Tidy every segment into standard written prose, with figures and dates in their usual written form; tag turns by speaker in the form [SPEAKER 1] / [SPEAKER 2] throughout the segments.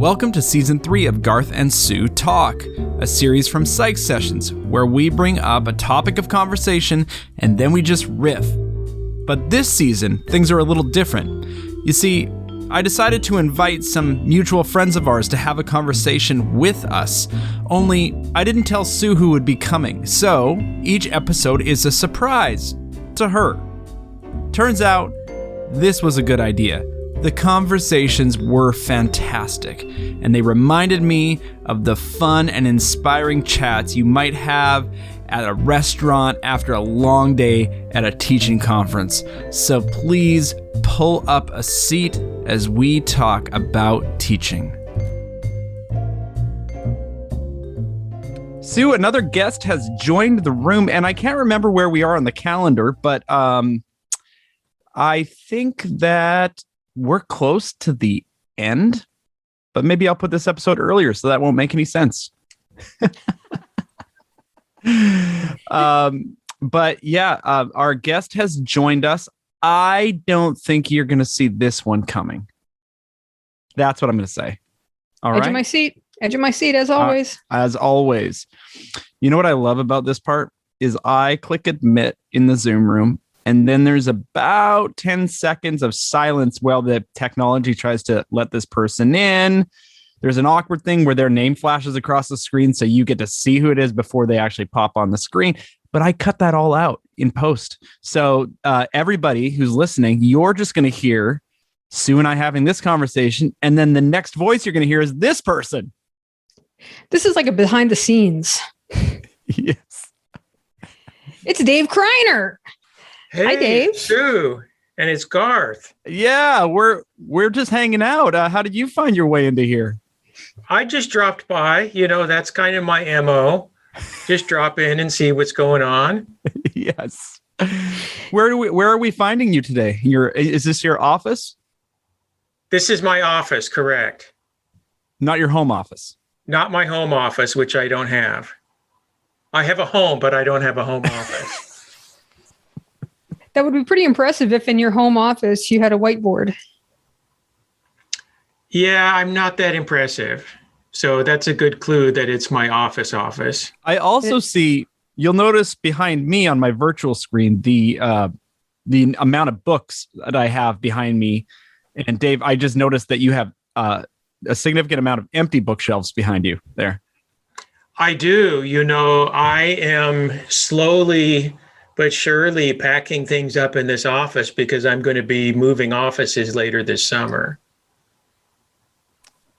[SPEAKER 1] Welcome to Season 3 of Garth and Sue Talk, a series from Psych Sessions where we bring up a topic of conversation and then we just riff. But this season, things are a little different. You see, I decided to invite some mutual friends of ours to have a conversation with us, only I didn't tell Sue who would be coming, so each episode is a surprise to her. Turns out, this was a good idea. The conversations were fantastic, and they reminded me of the fun and inspiring chats you might have at a restaurant after a long day at a teaching conference. So please pull up a seat as we talk about teaching. Sue, another guest has joined the room, and I can't remember where we are on the calendar, but I think that we're close to the end, but maybe I'll put this episode earlier so that won't make any sense. But yeah, our guest has joined us. I don't think you're going to see this one coming. That's what I'm going to say. All right.
[SPEAKER 2] Edge of my seat, as always.
[SPEAKER 1] As always. You know what I love about this part is I click admit in the Zoom room, and then there's about 10 seconds of silence while the technology tries to let this person in. There's an awkward thing where their name flashes across the screen, so you get to see who it is before they actually pop on the screen. But I cut that all out in post. So everybody who's listening, you're just going to hear Sue and I having this conversation, and then the next voice you're going to hear is this person.
[SPEAKER 2] This is like a behind the scenes.
[SPEAKER 1] Yes.
[SPEAKER 2] It's Dave Kreiner.
[SPEAKER 3] Hey,
[SPEAKER 2] hi, Dave.
[SPEAKER 3] Sue, and it's Garth.
[SPEAKER 1] Yeah, we're just hanging out. How did you find your way into here?
[SPEAKER 3] I just dropped by. You know, that's kind of my MO. Just drop in and see what's going on.
[SPEAKER 1] Yes. Where are we finding you today? Is this your office?
[SPEAKER 3] This is my office, correct?
[SPEAKER 1] Not your home office.
[SPEAKER 3] Not my home office, which I don't have. I have a home, but I don't have a home office.
[SPEAKER 2] That would be pretty impressive if in your home office you had a whiteboard.
[SPEAKER 3] Yeah, I'm not that impressive. So that's a good clue that it's my office.
[SPEAKER 1] I also see, you'll notice behind me on my virtual screen, the amount of books that I have behind me. And Dave, I just noticed that you have a significant amount of empty bookshelves behind you there.
[SPEAKER 3] I do. You know, I am slowly but surely packing things up in this office because I'm going to be moving offices later this summer.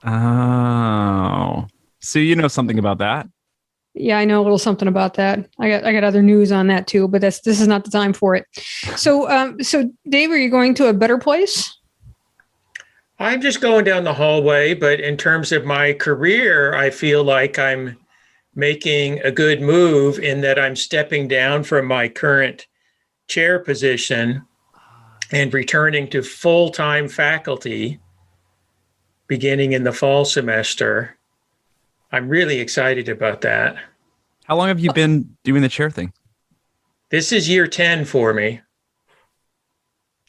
[SPEAKER 1] Oh, so you know something about that?
[SPEAKER 2] Yeah, I know a little something about that. I got other news on that too, but this is not the time for it. So Dave, are you going to a better place?
[SPEAKER 3] I'm just going down the hallway, but in terms of my career, I feel like I'm making a good move in that I'm stepping down from my current chair position and returning to full-time faculty beginning in the fall semester. I'm really excited about that.
[SPEAKER 1] How long have you been doing the chair thing?
[SPEAKER 3] This is year 10 for me.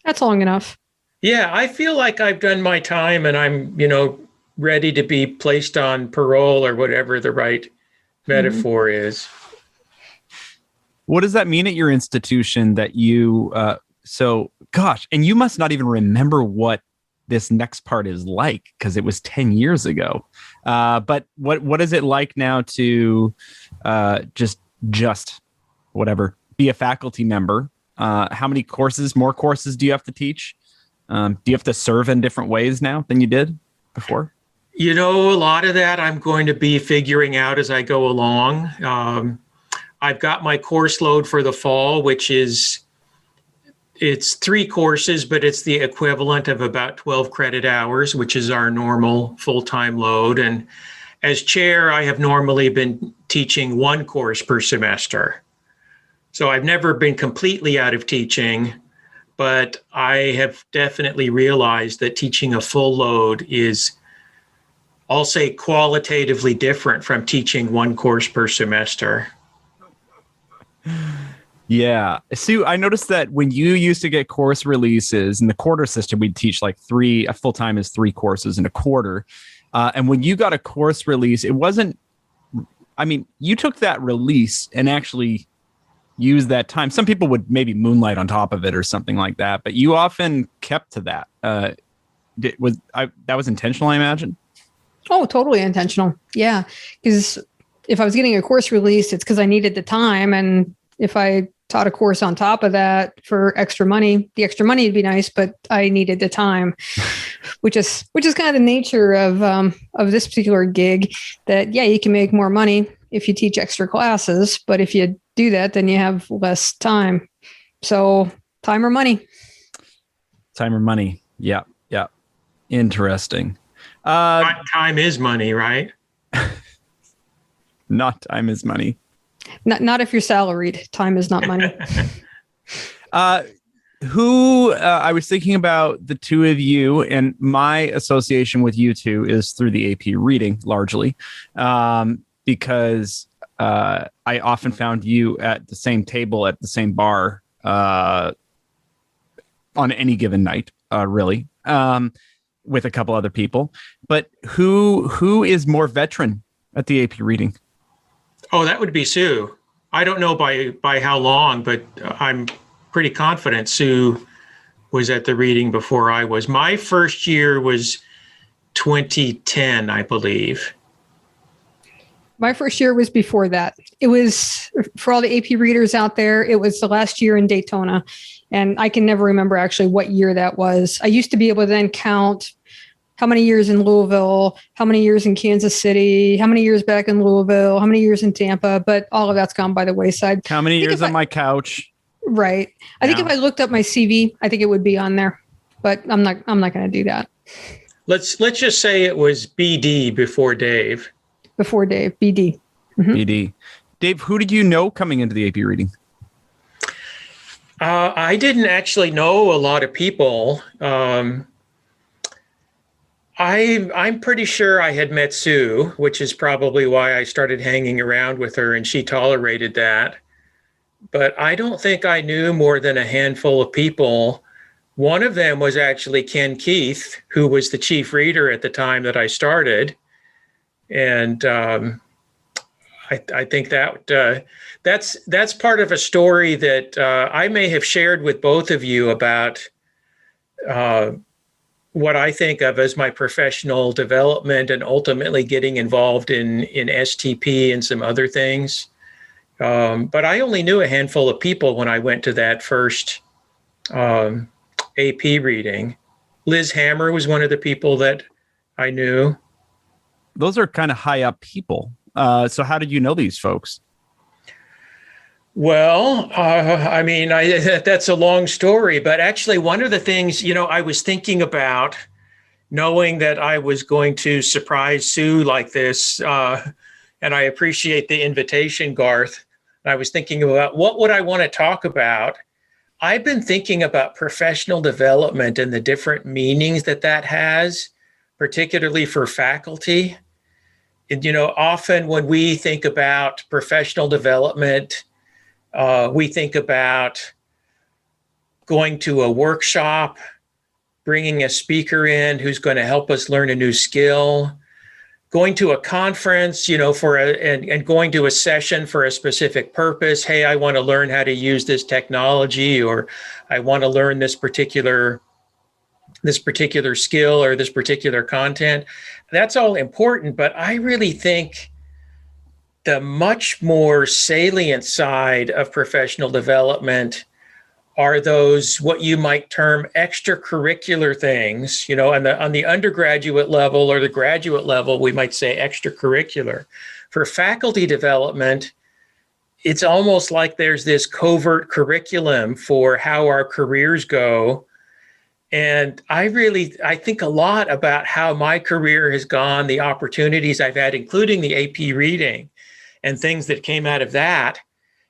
[SPEAKER 2] That's long enough.
[SPEAKER 3] Yeah, I feel like I've done my time and I'm, you know, ready to be placed on parole or whatever the right metaphor is.
[SPEAKER 1] What does that mean at your institution that you, and you must not even remember what this next part is like because it was 10 years ago. But what is it like now to just whatever, be a faculty member? How many more courses do you have to teach? Do you have to serve in different ways now than you did before?
[SPEAKER 3] You know, a lot of that I'm going to be figuring out as I go along. I've got my course load for the fall, which it's 3 courses, but it's the equivalent of about 12 credit hours, which is our normal full-time load. And as chair, I have normally been teaching 1 course per semester. So I've never been completely out of teaching, but I have definitely realized that teaching a full load is, I'll say, qualitatively different from teaching 1 course per semester.
[SPEAKER 1] Yeah. Sue, I noticed that when you used to get course releases in the quarter system, we'd teach like a full time is 3 courses in a quarter. And when you got a course release, it wasn't, I mean, you took that release and actually used that time. Some people would maybe moonlight on top of it or something like that, but you often kept to that. That was intentional, I imagine?
[SPEAKER 2] Oh, totally intentional. Yeah. Because if I was getting a course released, it's because I needed the time. And if I taught a course on top of that for extra money, the extra money would be nice, but I needed the time, which is kind of the nature of this particular gig. That, yeah, you can make more money if you teach extra classes, but if you do that, then you have less time. So time or money.
[SPEAKER 1] Time or money. Yeah. Yeah. Interesting.
[SPEAKER 3] Time is money, right?
[SPEAKER 1] Not time is money.
[SPEAKER 2] Not if you're salaried. Time is not money.
[SPEAKER 1] I was thinking about the two of you, and my association with you two is through the AP reading largely, because I often found you at the same table at the same bar on any given night, really, with a couple other people. But who is more veteran at the AP reading?
[SPEAKER 3] Oh, that would be Sue. I don't know by how long, but I'm pretty confident Sue was at the reading before I was. My first year was 2010, I believe.
[SPEAKER 2] My first year was before that. It was, for all the AP readers out there, it was the last year in Daytona. And I can never remember actually what year that was. I used to be able to then count how many years in Louisville, how many years in Kansas City, how many years back in Louisville, how many years in Tampa, but all of that's gone by the wayside.
[SPEAKER 1] How many years on my couch?
[SPEAKER 2] Right. I think if I looked up my CV, I think it would be on there, but I'm not going to do that.
[SPEAKER 3] Let's just say it was BD before Dave.
[SPEAKER 2] Before Dave, BD. Mm-hmm.
[SPEAKER 1] BD. Dave, who did you know coming into the AP reading?
[SPEAKER 3] I didn't actually know a lot of people. I'm pretty sure I had met Sue, which is probably why I started hanging around with her, and she tolerated that. But I don't think I knew more than a handful of people. One of them was actually Ken Keith, who was the chief reader at the time that I started. And I think that's part of a story that I may have shared with both of you about what I think of as my professional development and ultimately getting involved in STP and some other things. But I only knew a handful of people when I went to that first AP reading. Liz Hammer was one of the people that I knew.
[SPEAKER 1] Those are kind of high up people. So how did you know these folks?
[SPEAKER 3] Well, I mean, that's a long story, but actually one of the things, I was thinking about, knowing that I was going to surprise Sue like this, and I appreciate the invitation, Garth. I was thinking about what would I want to talk about. I've been thinking about professional development and the different meanings that has, particularly for faculty. And, often when we think about professional development, we think about going to a workshop, bringing a speaker in who's going to help us learn a new skill, going to a conference, and going to a session for a specific purpose. Hey, I want to learn how to use this technology, or I want to learn this particular skill or this particular content. That's all important, but I really think the much more salient side of professional development are those, what you might term extracurricular things, on the undergraduate level or the graduate level, we might say extracurricular. For faculty development, it's almost like there's this covert curriculum for how our careers go. And I think a lot about how my career has gone, the opportunities I've had, including the AP reading and things that came out of that,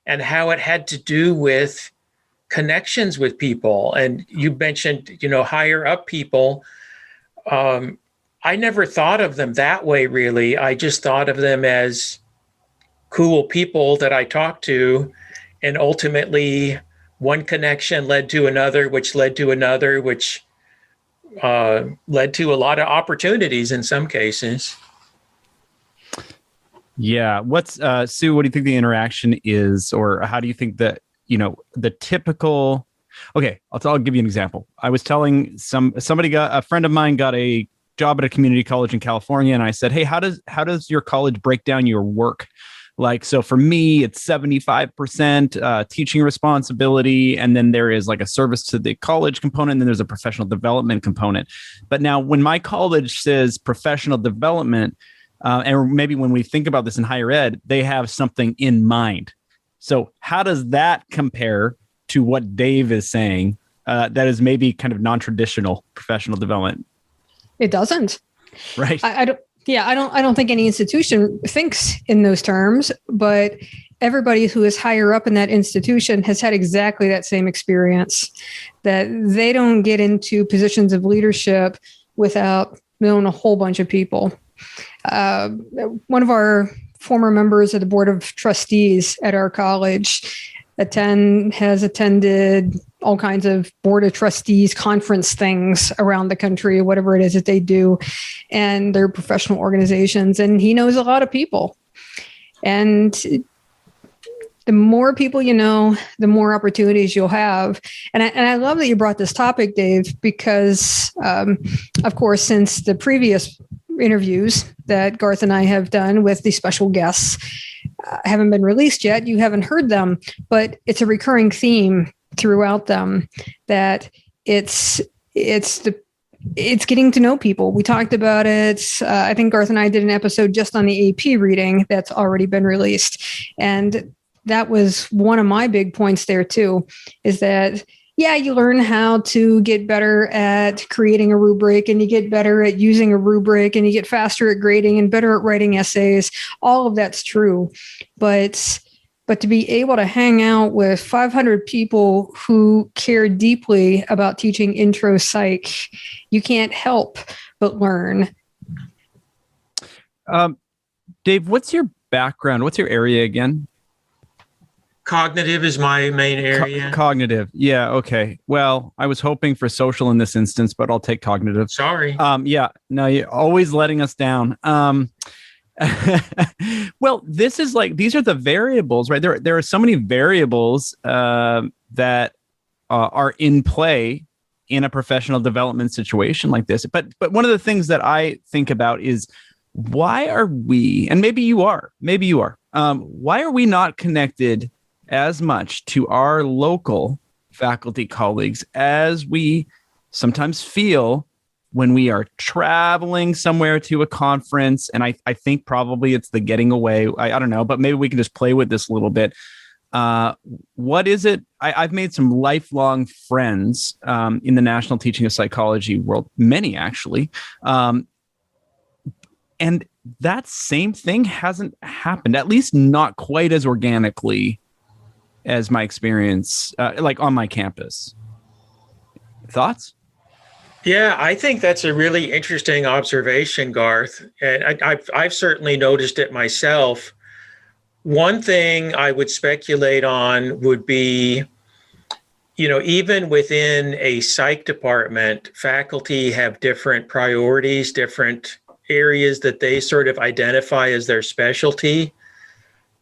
[SPEAKER 3] and how it had to do with connections with people. And you mentioned, higher up people. I never thought of them that way, really. I just thought of them as cool people that I talked to, and ultimately one connection led to another, which led to another, which led to a lot of opportunities in some cases.
[SPEAKER 1] Yeah. What's Sue, what do you think the interaction is, or how do you think that, the typical, okay, I'll give you an example. I was telling a friend of mine got a job at a community college in California. And I said, hey, how does your college break down your work? Like, so for me, it's 75% teaching responsibility. And then there is like a service to the college component. And then there's a professional development component. But now when my college says professional development, and maybe when we think about this in higher ed, they have something in mind. So how does that compare to what Dave is saying that is maybe kind of non-traditional professional development?
[SPEAKER 2] It doesn't.
[SPEAKER 1] Right.
[SPEAKER 2] I don't think any institution thinks in those terms, but everybody who is higher up in that institution has had exactly that same experience, that they don't get into positions of leadership without knowing a whole bunch of people. One of our former members of the board of trustees at our college has attended all kinds of board of trustees conference things around the country, whatever it is that they do, and their professional organizations. And he knows a lot of people. And the more people you know, the more opportunities you'll have. And I love that you brought this topic, Dave, because, of course, since the previous interviews that Garth and I have done with the special guests haven't been released yet, you haven't heard them, but it's a recurring theme throughout them that it's getting to know people. We talked about it. I think Garth and I did an episode just on the AP reading that's already been released. And that was one of my big points there too, is that, yeah, you learn how to get better at creating a rubric, and you get better at using a rubric, and you get faster at grading and better at writing essays. All of that's true. But to be able to hang out with 500 people who care deeply about teaching intro psych, you can't help but learn.
[SPEAKER 1] Dave, what's your background? What's your area again?
[SPEAKER 3] Cognitive is my main area.
[SPEAKER 1] Cognitive. Yeah. Okay. Well, I was hoping for social in this instance, but I'll take cognitive.
[SPEAKER 3] Sorry.
[SPEAKER 1] Yeah. No, you're always letting us down. Well, these are the variables, right? There are so many variables that are in play in a professional development situation like this. But one of the things that I think about is, why are we, and maybe you are, why are we not connected as much to our local faculty colleagues as we sometimes feel when we are traveling somewhere to a conference? And I think probably it's the getting away. I don't know, but maybe we can just play with this a little bit. What is it? I've made some lifelong friends in the National Teaching of Psychology world, many actually. And that same thing hasn't happened, at least not quite as organically as my experience, like on my campus. Thoughts?
[SPEAKER 3] Yeah, I think that's a really interesting observation, Garth. And I've certainly noticed it myself. One thing I would speculate on would be, even within a psych department, faculty have different priorities, different areas that they sort of identify as their specialty.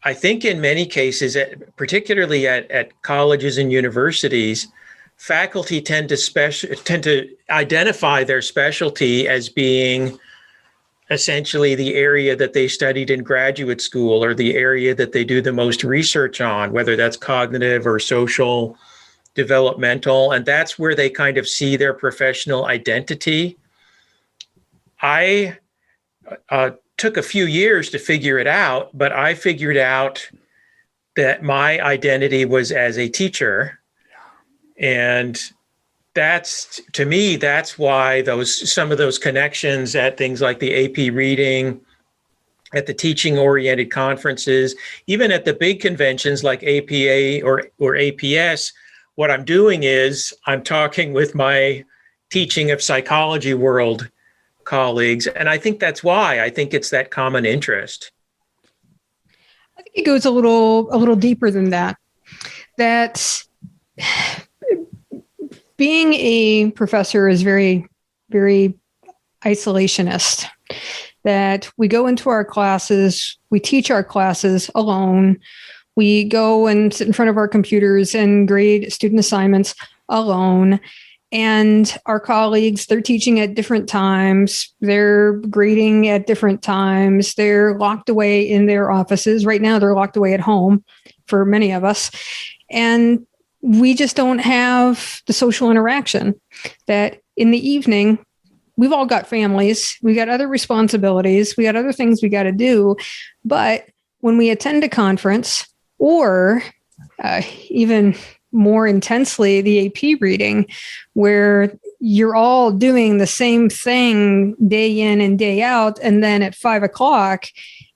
[SPEAKER 3] I think in many cases, particularly at colleges and universities, faculty tend to identify their specialty as being essentially the area that they studied in graduate school, or the area that they do the most research on, whether that's cognitive or social developmental. And that's where they kind of see their professional identity. I took a few years to figure it out, but I figured out that my identity was as a teacher. And to me, that's why some of those connections at things like the AP reading, at the teaching oriented conferences, even at the big conventions like APA or APS, what I'm doing is I'm talking with my teaching of psychology world colleagues. And I think that's why. I think it's that common interest.
[SPEAKER 2] I think it goes a little deeper than that. That being a professor is very very isolationist, that we go into our classes, we teach our classes alone. We go and sit in front of our computers and grade student assignments alone. And our colleagues, they're teaching at different times. They're grading at different times. They're locked away in their offices. Right now, they're locked away at home for many of us. And we just don't have the social interaction that in the evening, we've all got families. We got other responsibilities. We got other things we got to do. But when we attend a conference, or even more intensely, the AP reading, where you're all doing the same thing day in and day out. And then at 5 o'clock,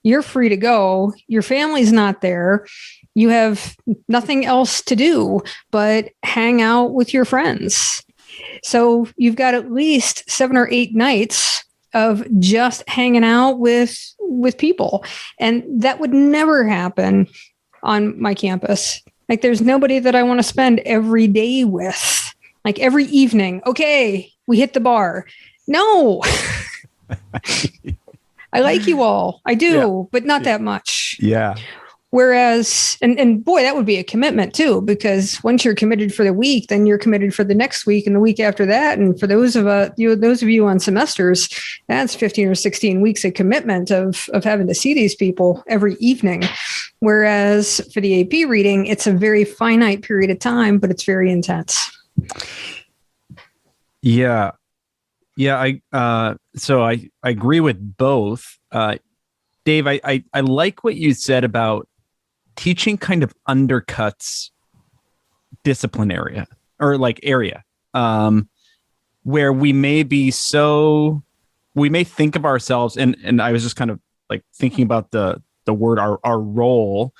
[SPEAKER 2] you're free to go. Your family's not there. You have nothing else to do but hang out with your friends. So you've got at least 7 or 8 nights of just hanging out with people. And that would never happen on my campus. Like, there's nobody that I want to spend every day with. Like, every evening, okay, we hit the bar. No. I like you all. I do, but not that much.
[SPEAKER 1] Yeah.
[SPEAKER 2] Whereas, and boy, that would be a commitment too, because once you're committed for the week, then you're committed for the next week and the week after that. And for those of you on semesters, that's 15 or 16 weeks of commitment of having to see these people every evening. Whereas for the AP reading, it's a very finite period of time, but it's very intense.
[SPEAKER 1] Yeah. Yeah. So I agree with both. Dave, I like what you said about teaching kind of undercuts discipline area, where we may think of ourselves, and I was just kind of like thinking about the word, our role.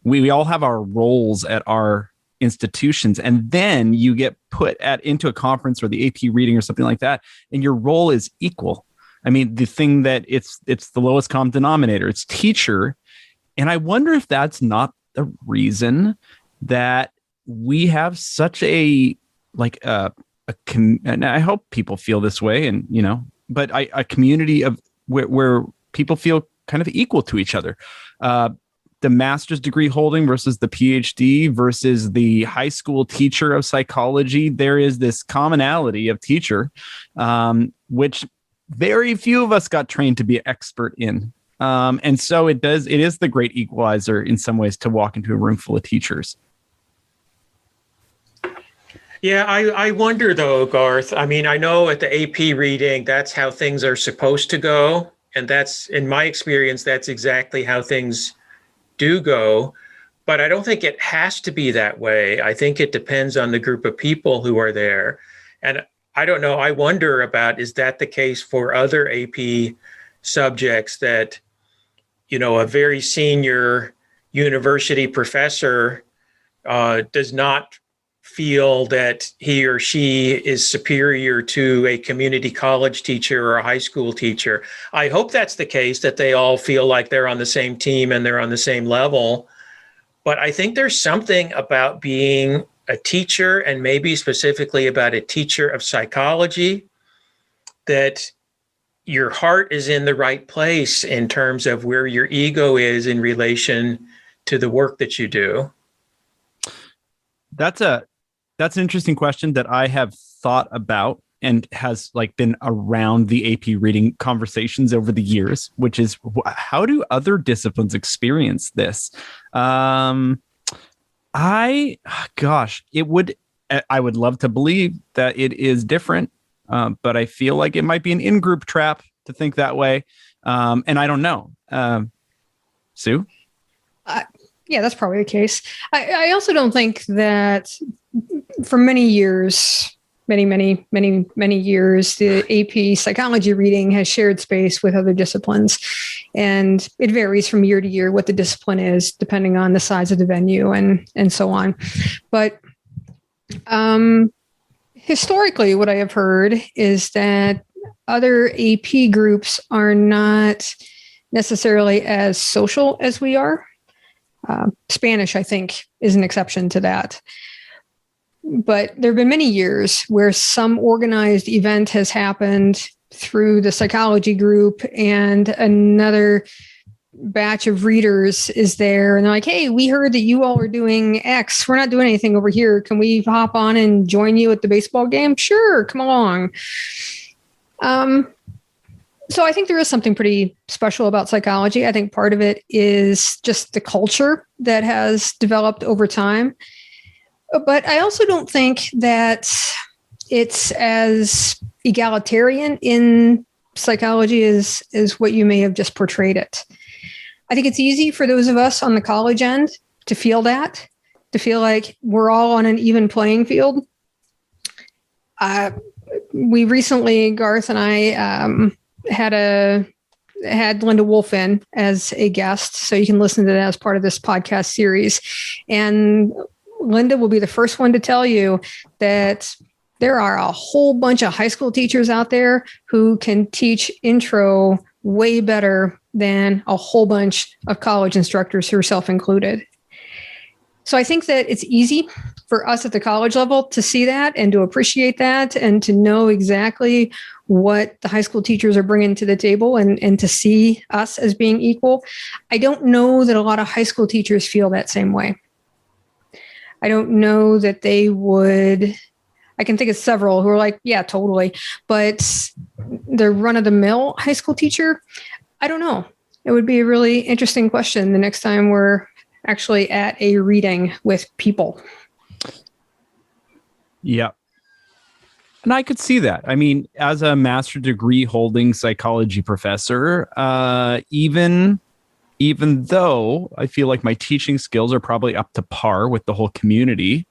[SPEAKER 1] We all have our roles at our institutions, and then you get put into a conference or the AP reading or something like that, and your role is equal. I mean, the thing that it's the lowest common denominator, it's teacher. And I wonder if that's not the reason that we have such and I hope people feel this way, and, but a community of where people feel kind of equal to each other. The master's degree holding versus the PhD versus the high school teacher of psychology. There is this commonality of teacher, which very few of us got trained to be an expert in. And so it is the great equalizer in some ways to walk into a room full of teachers.
[SPEAKER 3] Yeah, I wonder though, Garth. I mean, I know at the AP reading, that's how things are supposed to go. And that's, in my experience, that's exactly how things do go. But I don't think it has to be that way. I think it depends on the group of people who are there. And I don't know, I wonder about, is that the case for other AP subjects that, a very senior university professor does not feel that he or she is superior to a community college teacher or a high school teacher. I hope that's the case, that they all feel like they're on the same team and they're on the same level. But I think there's something about being a teacher, and maybe specifically about a teacher of psychology, that your heart is in the right place in terms of where your ego is in relation to the work that you do.
[SPEAKER 1] That's an interesting question that I have thought about and has been around the AP reading conversations over the years, which is, how do other disciplines experience this? I would love to believe that it is different, but I feel like it might be an in-group trap to think that way. And I don't know. Sue?
[SPEAKER 2] Yeah, that's probably the case. I also don't think that for many years, many years, the AP psychology reading has shared space with other disciplines. And it varies from year to year what the discipline is, depending on the size of the venue and so on. But historically, what I have heard is that other AP groups are not necessarily as social as we are. Spanish, I think, is an exception to that. But there have been many years where some organized event has happened through the psychology group, and another batch of readers is there, and they're like, hey, we heard that you all are doing X. We're not doing anything over here. Can we hop on and join you at the baseball game? Sure, come along. So I think there is something pretty special about psychology. I think part of it is just the culture that has developed over time. But I also don't think that it's as egalitarian in psychology as what you may have just portrayed it. I think it's easy for those of us on the college end to feel that, to feel like we're all on an even playing field. We recently, Garth and I, had Linda Wolf in as a guest, so you can listen to that as part of this podcast series. And Linda will be the first one to tell you that there are a whole bunch of high school teachers out there who can teach intro way better than a whole bunch of college instructors, herself included. So I think that it's easy for us at the college level to see that and to appreciate that and to know exactly what the high school teachers are bringing to the table and to see us as being equal. I don't know that a lot of high school teachers feel that same way. I don't know that they would. I can think of several who are like, yeah, totally. But the run-of-the-mill high school teacher, I don't know. It would be a really interesting question the next time we're actually at a reading with people.
[SPEAKER 1] Yeah. And I could see that. I mean, as a master's degree holding psychology professor, even though I feel like my teaching skills are probably up to par with the whole community,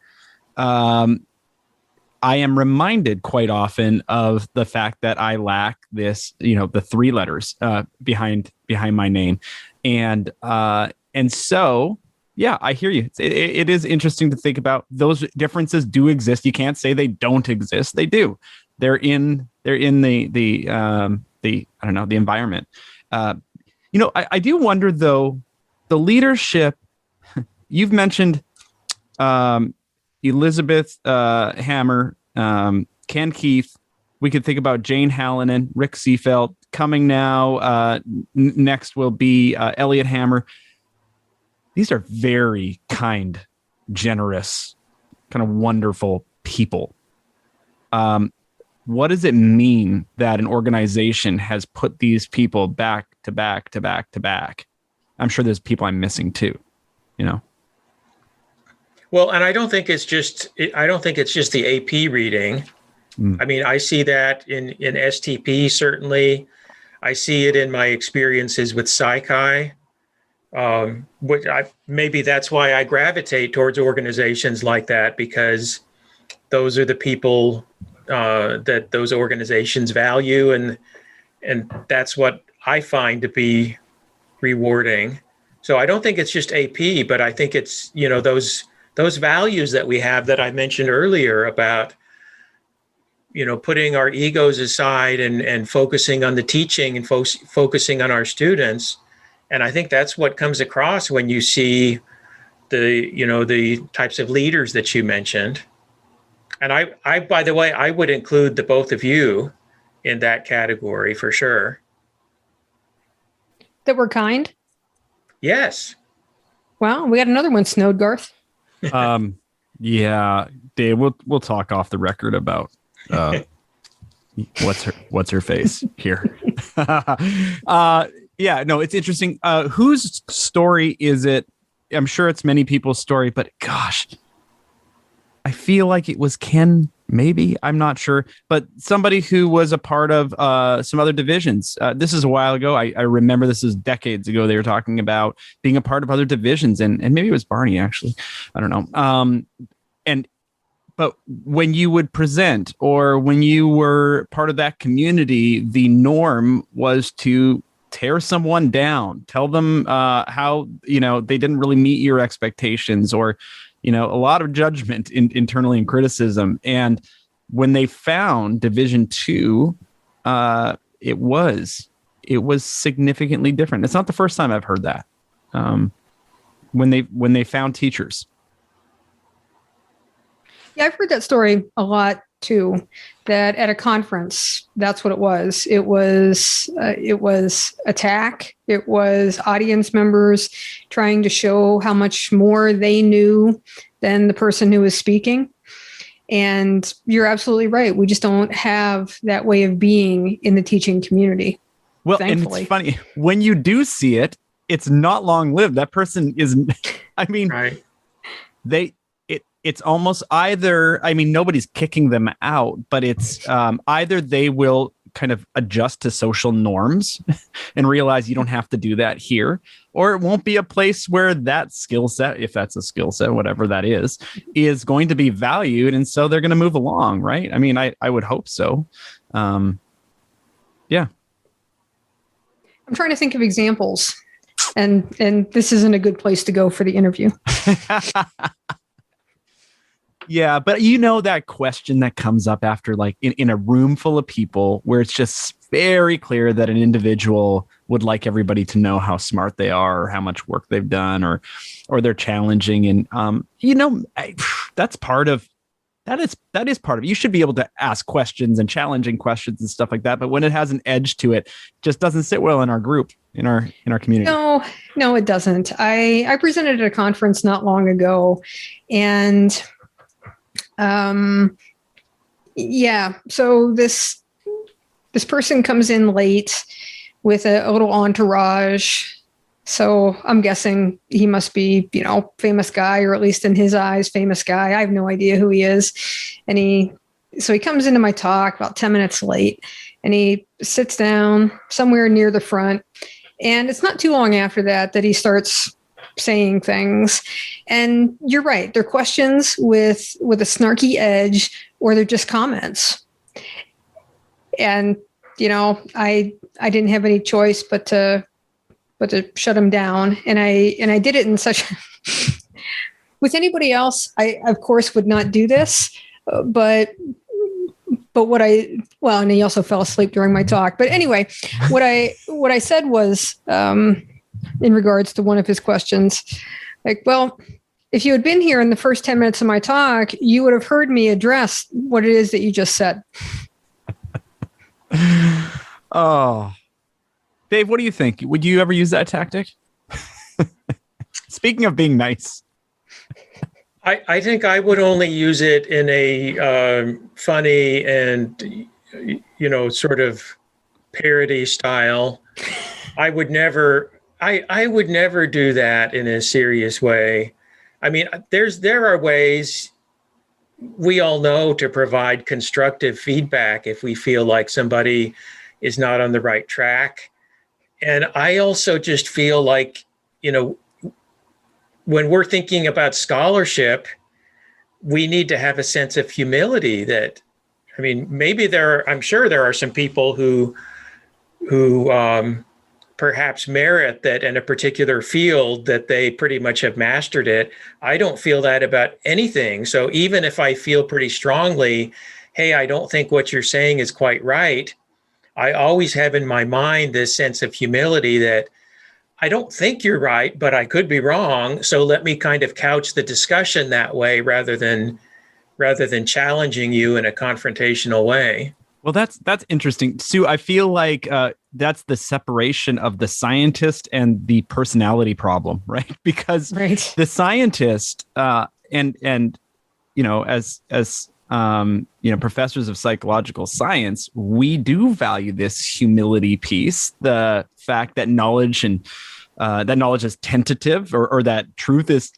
[SPEAKER 1] I am reminded quite often of the fact that I lack this, the three letters behind my name. And so, yeah, I hear you. It is interesting to think about. Those differences do exist. You can't say they don't exist. They do. They're in the I don't know, the environment. I do wonder though, the leadership you've mentioned, Elizabeth Hammer, Ken Keith. We could think about Jane Hallinan, Rick Seafelt. Coming now, next will be Elliot Hammer. These are very kind, generous, kind of wonderful people. What does it mean that an organization has put these people back to back to back to back? I'm sure there's people I'm missing too,
[SPEAKER 3] Well, and I don't think it's just the AP reading. I mean, I see that in STP, certainly. I see it in my experiences with Psychi. Maybe that's why I gravitate towards organizations like that, because those are the people that those organizations value, and that's what I find to be rewarding. So I don't think it's just AP, but I think it's those values that we have that I mentioned earlier about putting our egos aside and focusing on the teaching and focusing on our students. And I think that's what comes across when you see the types of leaders that you mentioned. And I by the way, I would include the both of you in that category for sure.
[SPEAKER 2] That we're kind?
[SPEAKER 3] Yes.
[SPEAKER 2] Wow, we got another one snowed, Garth.
[SPEAKER 1] Yeah, Dave, we'll talk off the record about what's her face here. Yeah, no, it's interesting. Whose story is it? I'm sure it's many people's story, but gosh, I feel like it was Ken, maybe. I'm not sure. But somebody who was a part of some other divisions. This is a while ago. I remember this is decades ago. They were talking about being a part of other divisions. And maybe it was Barney, actually. I don't know. But when you would present or when you were part of that community, the norm was to tear someone down, tell them how, they didn't really meet your expectations, or, a lot of judgment internally and criticism. And when they found Division 2, it was significantly different. It's not the first time I've heard that. When they found teachers.
[SPEAKER 2] Yeah, I've heard that story a lot too. That at a conference, that's what it was. It was attack. It was audience members trying to show how much more they knew than the person who was speaking. And you're absolutely right. We just don't have that way of being in the teaching community.
[SPEAKER 1] Well,
[SPEAKER 2] thankfully.
[SPEAKER 1] And it's funny when you do see it, it's not long lived. That person is, I mean,
[SPEAKER 3] Right.
[SPEAKER 1] It's almost either, I mean, nobody's kicking them out, but it's either they will kind of adjust to social norms and realize you don't have to do that here, or it won't be a place where that skill set, if that's a skill set, whatever that is going to be valued. And so they're going to move along, right? I mean, I would hope so. Yeah.
[SPEAKER 2] I'm trying to think of examples, and this isn't a good place to go for the interview.
[SPEAKER 1] Yeah, but you know that question that comes up after, like, in a room full of people where it's just very clear that an individual would like everybody to know how smart they are or how much work they've done or they're challenging. And, that's part of that is part of it. You should be able to ask questions and challenging questions and stuff like that. But when it has an edge to it, just doesn't sit well in our group, in our community.
[SPEAKER 2] No, it doesn't. I presented at a conference not long ago, and so this person comes in late with a little entourage. So I'm guessing he must be, famous guy, or at least in his eyes, famous guy. I have no idea who he is. And so he comes into my talk about 10 minutes late, and he sits down somewhere near the front. And it's not too long after that he starts saying things. And you're right. They're questions with a snarky edge, or they're just comments. And, I didn't have any choice but to shut him down. And I did it in such, with anybody else, I of course would not do this, but and he also fell asleep during my talk. But anyway, what I said was, in regards to one of his questions, like, well, if you had been here in the first 10 minutes of my talk, you would have heard me address what it is that you just said.
[SPEAKER 1] Oh, Dave, what do you think? Would you ever use that tactic? Speaking of being nice.
[SPEAKER 3] I think I would only use it in a funny and, sort of parody style. I would never do that in a serious way. I mean, there are ways we all know to provide constructive feedback if we feel like somebody is not on the right track. And I also just feel like, when we're thinking about scholarship, we need to have a sense of humility that, I mean, I'm sure there are some people who perhaps merit that in a particular field that they pretty much have mastered it. I don't feel that about anything. So even if I feel pretty strongly, hey, I don't think what you're saying is quite right, I always have in my mind this sense of humility that I don't think you're right, but I could be wrong. So let me kind of couch the discussion that way rather than challenging you in a confrontational way.
[SPEAKER 1] Well, that's interesting, Sue. I feel like that's the separation of the scientist and the personality problem, right? Because the scientist and as professors of psychological science, we do value this humility piece, the fact that knowledge and that knowledge is tentative, or that truth is,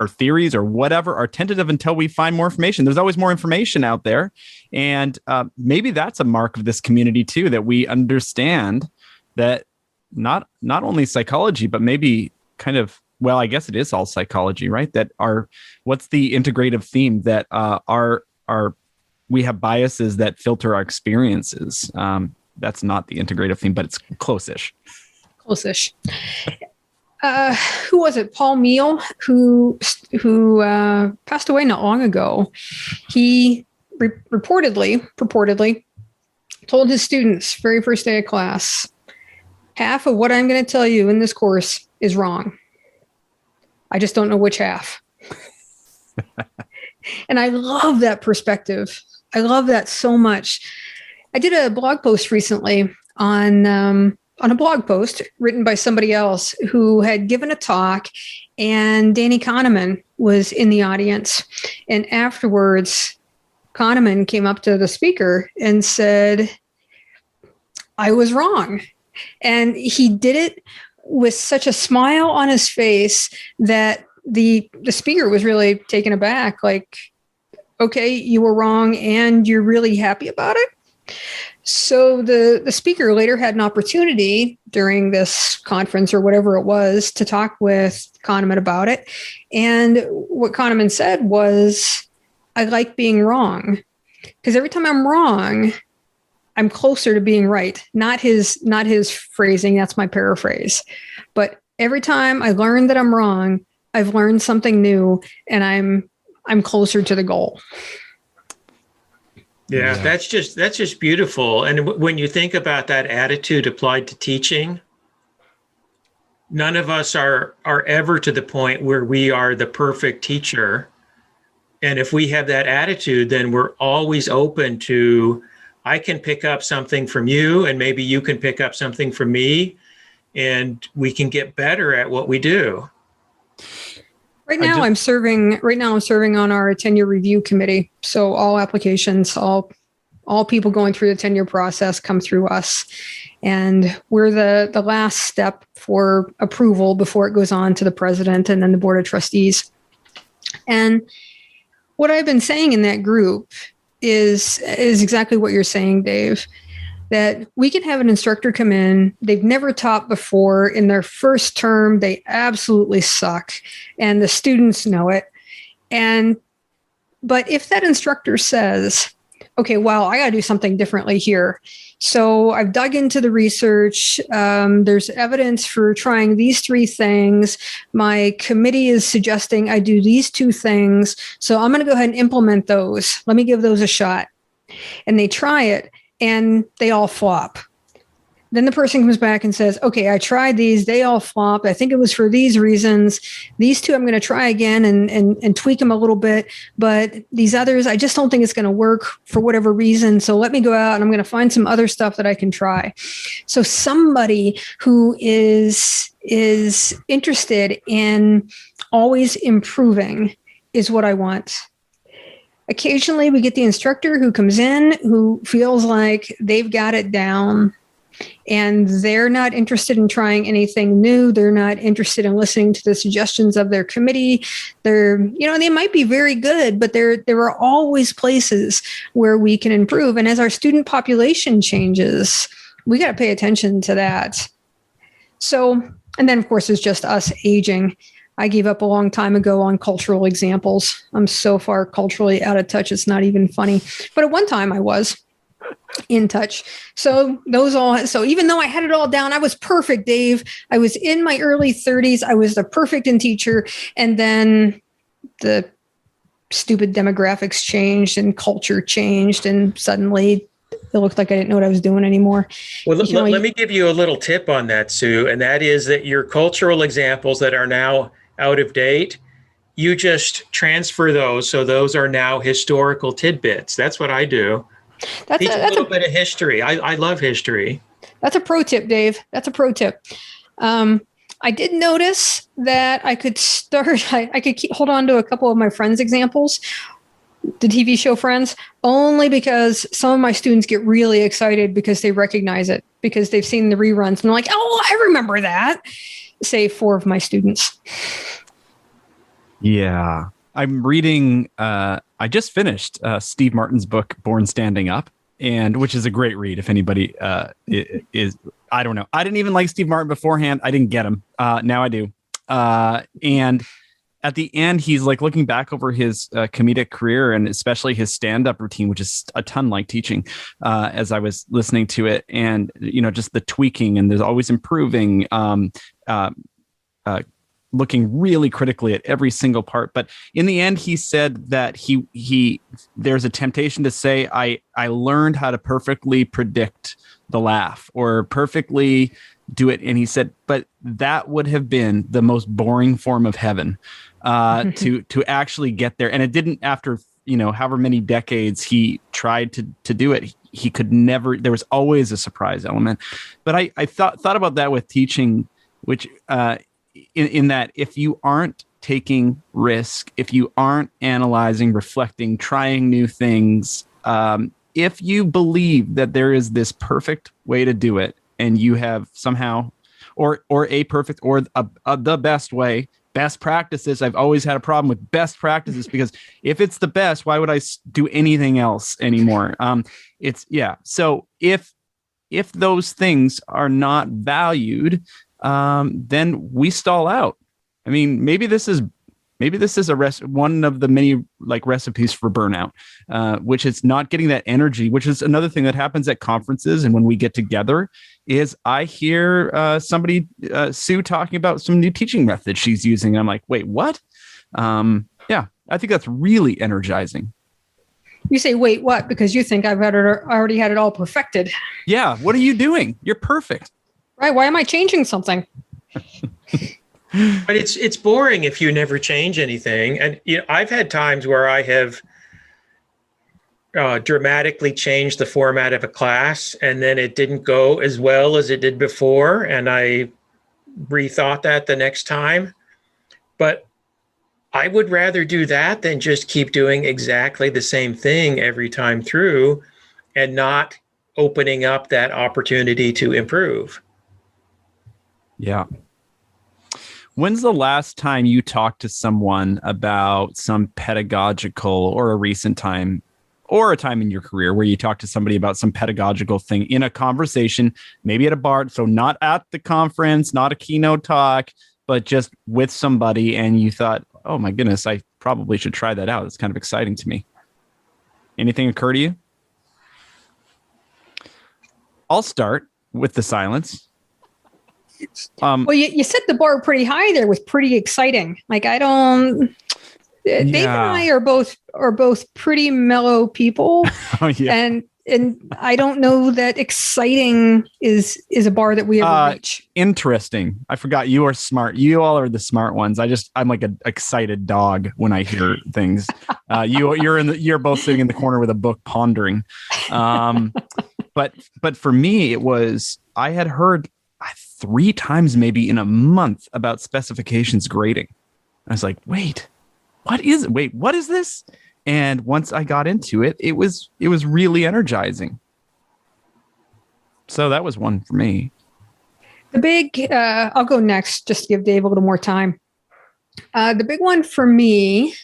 [SPEAKER 1] or theories or whatever are tentative until we find more information. There's always more information out there. And maybe that's a mark of this community too, that we understand that not only psychology, but maybe kind of, well, I guess it is all psychology, right? That what's the integrative theme that we have biases that filter our experiences. That's not the integrative theme, but it's close-ish. Close-ish.
[SPEAKER 2] Who was it? Paul Meal, who passed away not long ago. He purportedly told his students very first day of class, half of what I'm going to tell you in this course is wrong. I just don't know which half. And I love that perspective. I love that so much. I did a blog post recently on a blog post written by somebody else who had given a talk, and Danny Kahneman was in the audience. And afterwards, Kahneman came up to the speaker and said, I was wrong. And he did it with such a smile on his face that the speaker was really taken aback. Like, okay, you were wrong and you're really happy about it. So the speaker later had an opportunity during this conference or whatever it was to talk with Kahneman about it. And what Kahneman said was, I like being wrong, because every time I'm wrong, I'm closer to being right. Not his phrasing, that's my paraphrase. But every time I learn that I'm wrong, I've learned something new, and I'm closer to the goal.
[SPEAKER 3] Yeah, that's just beautiful. And when you think about that attitude applied to teaching, none of us are ever to the point where we are the perfect teacher. And if we have that attitude, then we're always open to, I can pick up something from you, and maybe you can pick up something from me, and we can get better at what we do.
[SPEAKER 2] Right now, I'm serving on our tenure review committee. So all applications, all people going through the tenure process come through us. And we're the last step for approval before it goes on to the president and then the board of trustees. And what I've been saying in that group is exactly what you're saying, Dave, that we can have an instructor come in, they've never taught before, in their first term, they absolutely suck, and the students know it. But if that instructor says, okay, well, I got to do something differently here. So I've dug into the research. There's evidence for trying these 3 things. My committee is suggesting I do these 2 things. So I'm going to go ahead and implement those. Let me give those a shot. And they try it, and they all flop. Then the person comes back and says, okay, I tried these, they all flopped. I think it was for these reasons. These 2, I'm going to try again and tweak them a little bit. But these others, I just don't think it's going to work for whatever reason. So let me go out and I'm going to find some other stuff that I can try. So somebody who is interested in always improving is what I want. Occasionally we get the instructor who comes in who feels like they've got it down, and they're not interested in trying anything new. They're not interested in listening to the suggestions of their committee. They might be very good, but there are always places where we can improve. And as our student population changes, we got to pay attention to that. So, and then of course, it's just us aging. I gave up a long time ago on cultural examples. I'm so far culturally out of touch, it's not even funny. But at one time I was in touch. So even though I had it all down, I was perfect, Dave. I was in my early 30s. I was the perfect teacher. And then the stupid demographics changed and culture changed. And suddenly it looked like I didn't know what I was doing anymore.
[SPEAKER 3] Well, let me give you a little tip on that, Sue. And that is that your cultural examples that are now out of date, you just transfer those. So those are now historical tidbits. That's what I do. Teach a little bit of history. I love history.
[SPEAKER 2] That's a pro tip, Dave. That's a pro tip. I did notice that I could hold on to a couple of my friends' examples, the TV show Friends, only because some of my students get really excited because they recognize it, because they've seen the reruns and they're like, oh, I remember that. Say 4 of my students.
[SPEAKER 1] Yeah. I'm reading, I just finished Steve Martin's book, Born Standing Up, and which is a great read. If anybody is, I don't know. I didn't even like Steve Martin beforehand. I didn't get him. Now I do. And at the end, he's like looking back over his comedic career and especially his stand-up routine, which is a ton like teaching, as I was listening to it, and, just the tweaking, and there's always improving, looking really critically at every single part. But in the end, he said that he there's a temptation to say, I learned how to perfectly predict the laugh or perfectly do it. And he said, but that would have been the most boring form of heaven to actually get there. And it didn't, after however many decades he tried to do it, he could never, there was always a surprise element. But I thought about that with teaching, which in that if you aren't taking risk, if you aren't analyzing, reflecting, trying new things, if you believe that there is this perfect way to do it and you have somehow or a perfect or the best way, best practices. I've always had a problem with best practices because if it's the best, why would I do anything else anymore? So if those things are not valued, then we stall out. I mean, maybe this is one of the many recipes for burnout, which is not getting that energy, which is another thing that happens at conferences. And when we get together is I hear Sue talking about some new teaching methods she's using. And I'm like, wait, what? I think that's really energizing.
[SPEAKER 2] You say, wait, what? Because you think I've already had it all perfected.
[SPEAKER 1] Yeah. What are you doing? You're perfect.
[SPEAKER 2] Right. Why am I changing something?
[SPEAKER 3] But it's boring if you never change anything. And I've had times where I have dramatically changed the format of a class, and then it didn't go as well as it did before, and I rethought that the next time. But I would rather do that than just keep doing exactly the same thing every time through and not opening up that opportunity to improve.
[SPEAKER 1] Yeah. When's the last time you talked to someone about some pedagogical, or a recent time or a time in your career where you talked to somebody about some pedagogical thing in a conversation, maybe at a bar? So not at the conference, not a keynote talk, but just with somebody, and you thought, oh my goodness, I probably should try that out. It's kind of exciting to me. Anything occur to you? I'll start with the silence.
[SPEAKER 2] Well, you set the bar pretty high there with pretty exciting. Like, I don't. Dave and I are both pretty mellow people. Oh, yeah. And I don't know that exciting is a bar that we ever reach.
[SPEAKER 1] Interesting. I forgot you are smart. You all are the smart ones. I'm like an excited dog when I hear things. You're both sitting in the corner with a book pondering. But for me, it was, I had heard 3 times maybe in a month about specifications grading. I was like, wait, what is this? And once I got into it, it was really energizing. So that was one for me.
[SPEAKER 2] The big, I'll go next just to give Dave a little more time. The big one for me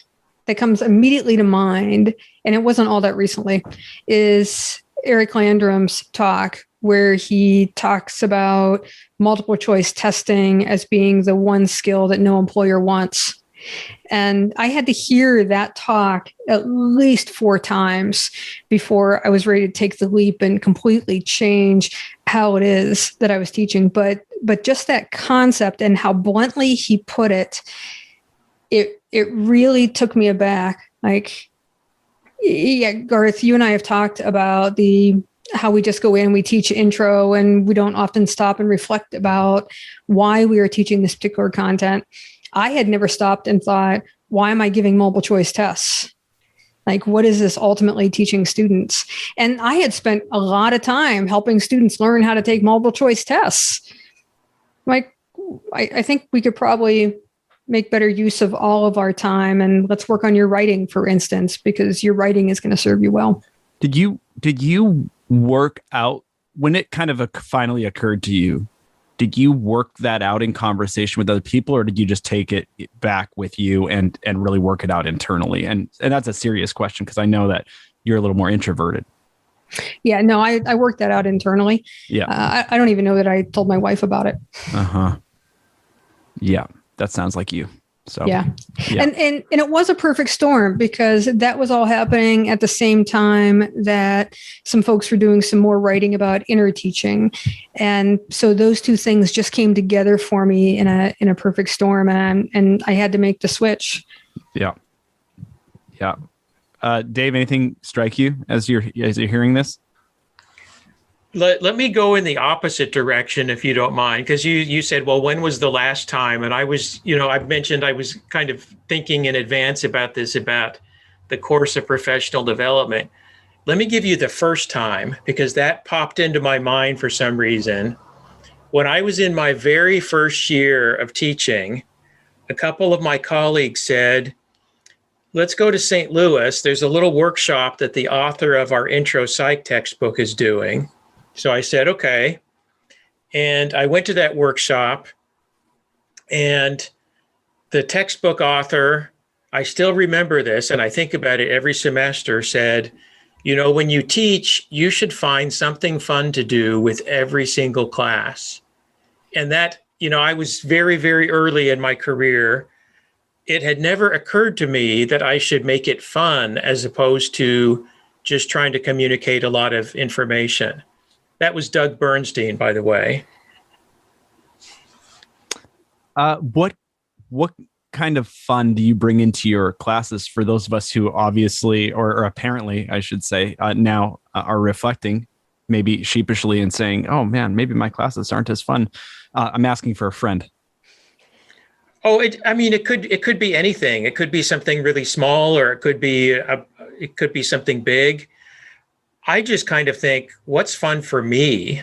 [SPEAKER 2] that comes immediately to mind, and it wasn't all that recently, is Eric Landrum's talk, where he talks about multiple choice testing as being the one skill that no employer wants. And I had to hear that talk at least 4 times before I was ready to take the leap and completely change how it is that I was teaching. But just that concept and how bluntly he put it, it really took me aback. Like, yeah, Garth, you and I have talked about how we just go in, we teach intro, and we don't often stop and reflect about why we are teaching this particular content. I had never stopped and thought, why am I giving multiple choice tests? Like, what is this ultimately teaching students? And I had spent a lot of time helping students learn how to take multiple choice tests. Like, I think we could probably make better use of all of our time, and let's work on your writing, for instance, because your writing is going to serve you well.
[SPEAKER 1] Did you work out when it kind of finally occurred to you? Did you work that out in conversation with other people, or did you just take it back with you and really work it out internally? And that's a serious question, because I know that you're a little more introverted.
[SPEAKER 2] Yeah, no, I worked that out internally. Yeah. I don't even know that I told my wife about it.
[SPEAKER 1] Uh-huh. Yeah, that sounds like you. So
[SPEAKER 2] yeah. And it was a perfect storm, because that was all happening at the same time that some folks were doing some more writing about inner teaching. And so those two things just came together for me in a perfect storm, and I had to make the switch. Yeah.
[SPEAKER 1] Yeah. Dave, anything strike you as you're hearing this?
[SPEAKER 3] Let me go in the opposite direction, if you don't mind, because you said, well, when was the last time? And I was, I've mentioned I was kind of thinking in advance about this, about the course of professional development. Let me give you the first time, because that popped into my mind for some reason. When I was in my very first year of teaching, a couple of my colleagues said, let's go to St. Louis. There's a little workshop that the author of our intro psych textbook is doing. So I said, okay. And I went to that workshop, and the textbook author, I still remember this, and I think about it every semester, said, you know, when you teach, you should find something fun to do with every single class. And that, you know, I was very, very early in my career. It had never occurred to me that I should make it fun as opposed to just trying to communicate a lot of information. That was Doug Bernstein, by the way.
[SPEAKER 1] What kind of fun do you bring into your classes for those of us who obviously, or apparently, I should say, now are reflecting, maybe sheepishly, and saying, "Oh man, maybe my classes aren't as fun." I'm asking for a friend.
[SPEAKER 3] Oh, it could be anything. It could be something really small, or it could be something big. I just kind of think, what's fun for me?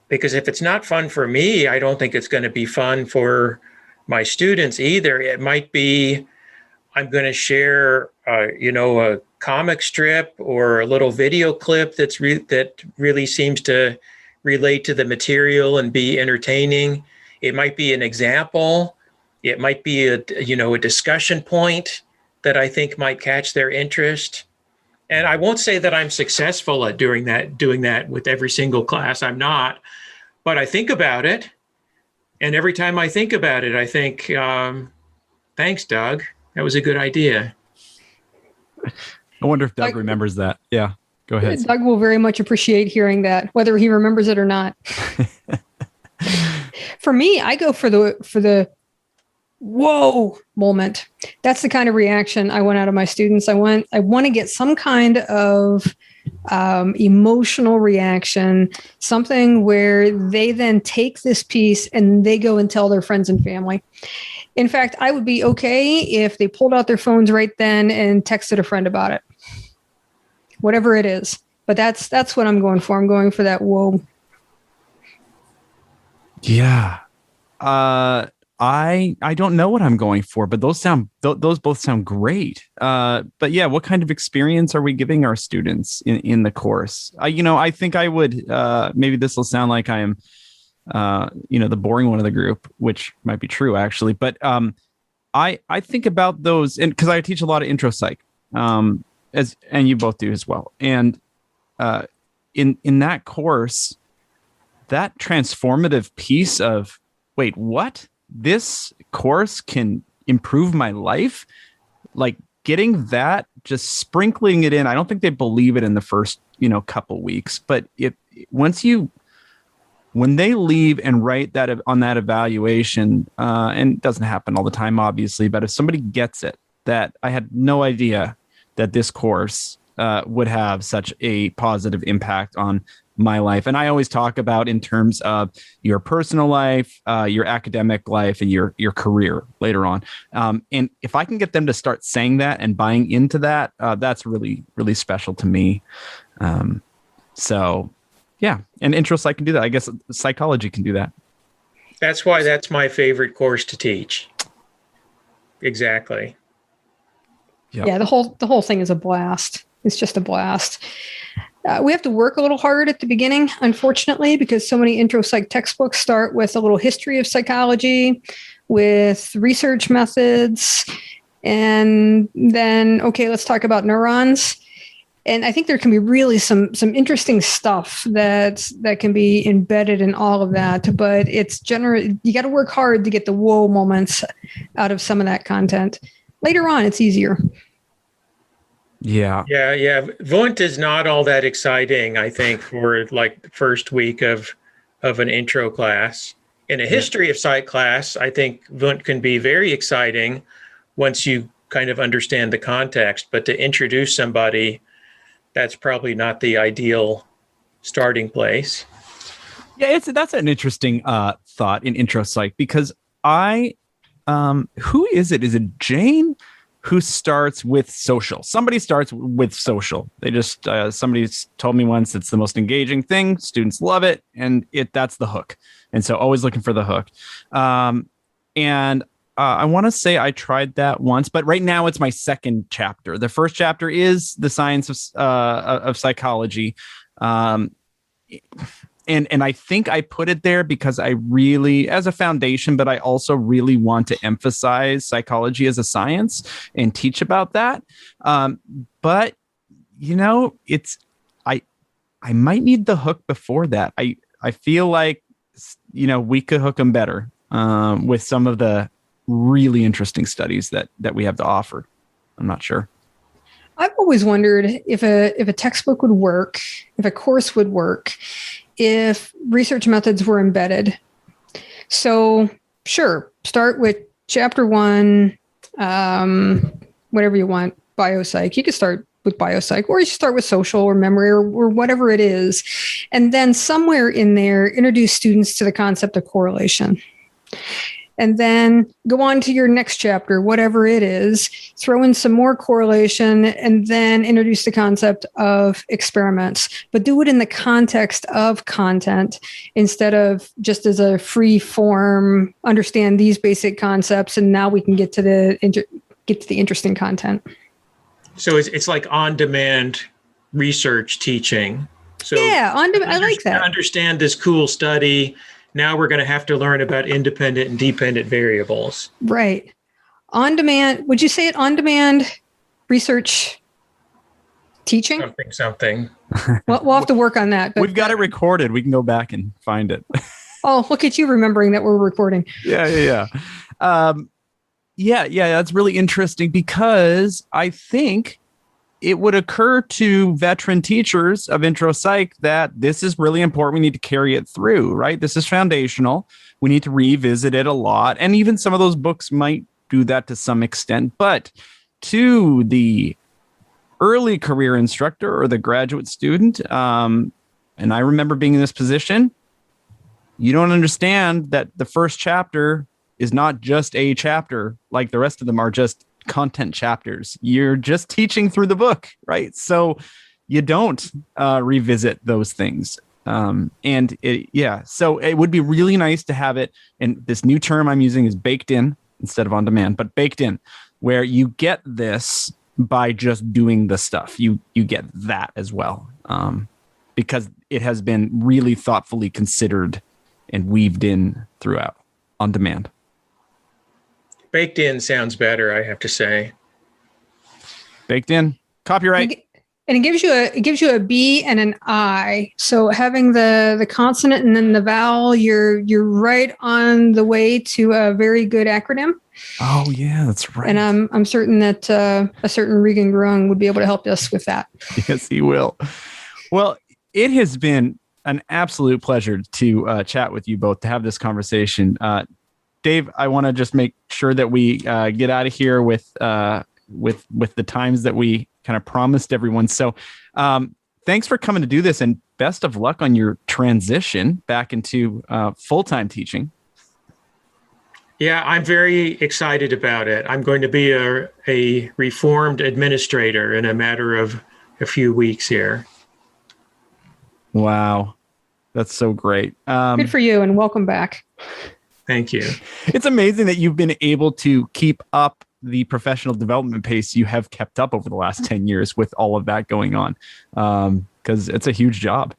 [SPEAKER 3] Because if it's not fun for me, I don't think it's going to be fun for my students either. It might be, I'm going to share, a comic strip or a little video clip that really seems to relate to the material and be entertaining. It might be an example. It might be a discussion point that I think might catch their interest. And I won't say that I'm successful at doing that with every single class. I'm not, but I think about it. And every time I think about it, I think, thanks, Doug. That was a good idea.
[SPEAKER 1] I wonder if Doug remembers that. Yeah, go ahead.
[SPEAKER 2] Doug will very much appreciate hearing that, whether he remembers it or not. For me, I go for the whoa moment. That's the kind of reaction I want out of my students. I want to get some kind of emotional reaction, something where they then take this piece and they go and tell their friends and family. In fact, I would be okay if they pulled out their phones right then and texted a friend about it, whatever it is. But that's what I'm going for. I'm going for that whoa.
[SPEAKER 1] Yeah. I don't know what I'm going for, but those both sound great. But yeah, what kind of experience are we giving our students in the course? I think I would, maybe this will sound like I am, the boring one of the group, which might be true actually. But I think about those, and because I teach a lot of intro psych, and you both do as well. And in that course, that transformative piece of, wait, what? This course can improve my life, like getting that, just sprinkling it in. I don't think they believe it in the first, couple weeks, but when they leave and write that on that evaluation, and it doesn't happen all the time, obviously, but if somebody gets it, that I had no idea that this course would have such a positive impact on my life. And I always talk about in terms of your personal life, your academic life, and your career later on. And if I can get them to start saying that and buying into that, that's really, really special to me. So yeah. And intro psych can do that. I guess psychology can do that.
[SPEAKER 3] That's why that's my favorite course to teach. Exactly.
[SPEAKER 2] Yep. Yeah. The whole thing is a blast. It's just a blast. We have to work a little hard at the beginning, unfortunately, because so many intro psych textbooks start with a little history of psychology, with research methods, and then, okay, let's talk about neurons. And I think there can be really some interesting stuff that can be embedded in all of that. But it's generally, you got to work hard to get the whoa moments out of some of that content. Later on, it's easier.
[SPEAKER 1] Yeah.
[SPEAKER 3] Wundt is not all that exciting, I think, for like the first week of an intro class. In a history of psych class, I think Wundt can be very exciting once you kind of understand the context. But to introduce somebody, that's probably not the ideal starting place.
[SPEAKER 1] Yeah, that's an interesting thought in intro psych, because who is it? Is it Jane? who starts with social. Somebody starts with social. They just, somebody told me once it's the most engaging thing. Students love it. And that's the hook. And so always looking for the hook. I want to say I tried that once, but right now it's my second chapter. The first chapter is the science of psychology. And I think I put it there because I really, as a foundation, but I also really want to emphasize psychology as a science and teach about that. But I might need the hook before that. I feel like, we could hook them better with some of the really interesting studies that we have to offer. I'm not sure.
[SPEAKER 2] I've always wondered if a textbook would work, if a course would work, if research methods were embedded. So sure, start with chapter 1, whatever you want, biopsych. You could start with biopsych, or you start with social or memory or whatever it is. And then somewhere in there, introduce students to the concept of correlation. And then go on to your next chapter, whatever it is, throw in some more correlation, and then introduce the concept of experiments. But do it in the context of content instead of just as a free form, understand these basic concepts, and now we can get to the interesting content.
[SPEAKER 3] So it's like on-demand research teaching. So
[SPEAKER 2] yeah, I like that.
[SPEAKER 3] Understand this cool study. Now we're going to have to learn about independent and dependent variables.
[SPEAKER 2] Right. On demand. Would you say it on demand research teaching?
[SPEAKER 3] Something.
[SPEAKER 2] We'll have to work on that. But
[SPEAKER 1] we've got it recorded. We can go back and find it.
[SPEAKER 2] Oh, look at you remembering that we're recording.
[SPEAKER 1] Yeah. That's really interesting because I think it would occur to veteran teachers of intro psych that this is really important. We need to carry it through, right? This is foundational. We need to revisit it a lot. And even some of those books might do that to some extent. But to the early career instructor or the graduate student, and I remember being in this position, you don't understand that the first chapter is not just a chapter like the rest of them are just content chapters. You're just teaching through the book, right? So you don't revisit those things. So it would be really nice to have it. And this new term I'm using is baked in instead of on demand, but baked in, where you get this by just doing the stuff. You get that as well, because it has been really thoughtfully considered and weaved in throughout on demand.
[SPEAKER 3] Baked in sounds better, I have to say.
[SPEAKER 1] Baked in, copyright.
[SPEAKER 2] And it gives you a B and an I. So having the consonant and then the vowel, you're right on the way to a very good acronym.
[SPEAKER 1] Oh yeah, that's right.
[SPEAKER 2] And I'm certain that a certain Regan Grung would be able to help us with that.
[SPEAKER 1] Yes, he will. Well, it has been an absolute pleasure to chat with you both, to have this conversation. Dave, I want to just make sure that we get out of here with the times that we kind of promised everyone. So thanks for coming to do this, and best of luck on your transition back into full-time teaching.
[SPEAKER 3] Yeah, I'm very excited about it. I'm going to be a reformed administrator in a matter of a few weeks here.
[SPEAKER 1] Wow. That's so great.
[SPEAKER 2] Good for you, and welcome back.
[SPEAKER 3] Thank you.
[SPEAKER 1] It's amazing that you've been able to keep up the professional development pace you have kept up over the last 10 years with all of that going on, because it's a huge job.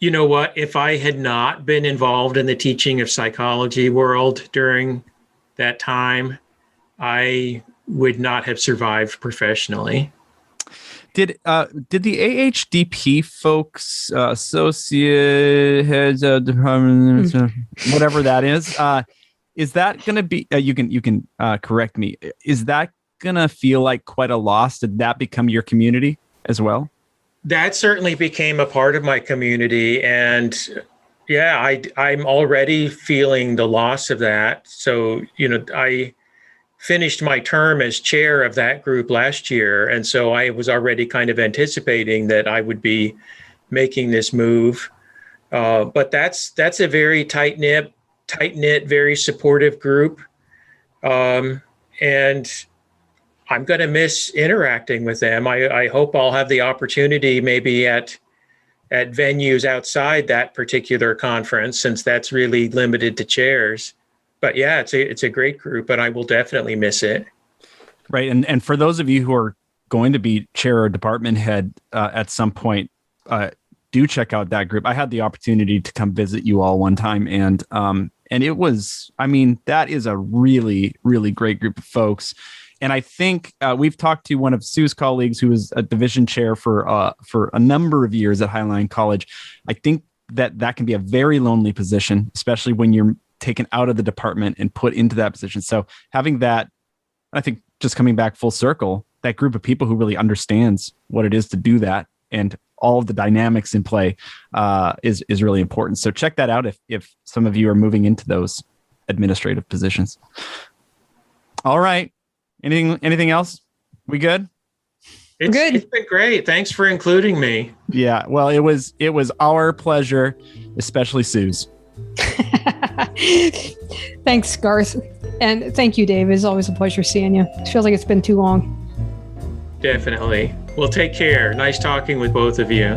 [SPEAKER 3] You know what? If I had not been involved in the teaching of psychology world during that time, I would not have survived professionally.
[SPEAKER 1] Did the AHDP folks, associate heads of department, whatever that is that going to be? You can correct me. Is that going to feel like quite a loss? Did that become your community as well?
[SPEAKER 3] That certainly became a part of my community, and yeah, I'm already feeling the loss of that. So I finished my term as chair of that group last year. And so I was already kind of anticipating that I would be making this move. But that's a very tight-knit, very supportive group. And I'm going to miss interacting with them. I hope I'll have the opportunity maybe at venues outside that particular conference, since that's really limited to chairs. But yeah, it's a great group, and I will definitely miss it.
[SPEAKER 1] Right. And for those of you who are going to be chair or department head at some point, do check out that group. I had the opportunity to come visit you all one time, and it was, I mean, that is a really, really great group of folks. And I think we've talked to one of Sue's colleagues who was a division chair for a number of years at Highline College. I think that can be a very lonely position, especially when you're taken out of the department and put into that position. So having that, I think, just coming back full circle, that group of people who really understands what it is to do that and all of the dynamics in play is really important. So check that out if some of you are moving into those administrative positions. All right. Anything else? We good?
[SPEAKER 2] Good.
[SPEAKER 3] It's been great. Thanks for including me.
[SPEAKER 1] Yeah. Well, it was our pleasure, especially Sue's.
[SPEAKER 2] Thanks, Garth. And thank you, Dave. It's always a pleasure seeing you. It feels like it's been too long.
[SPEAKER 3] Definitely. Well, take care. Nice talking with both of you.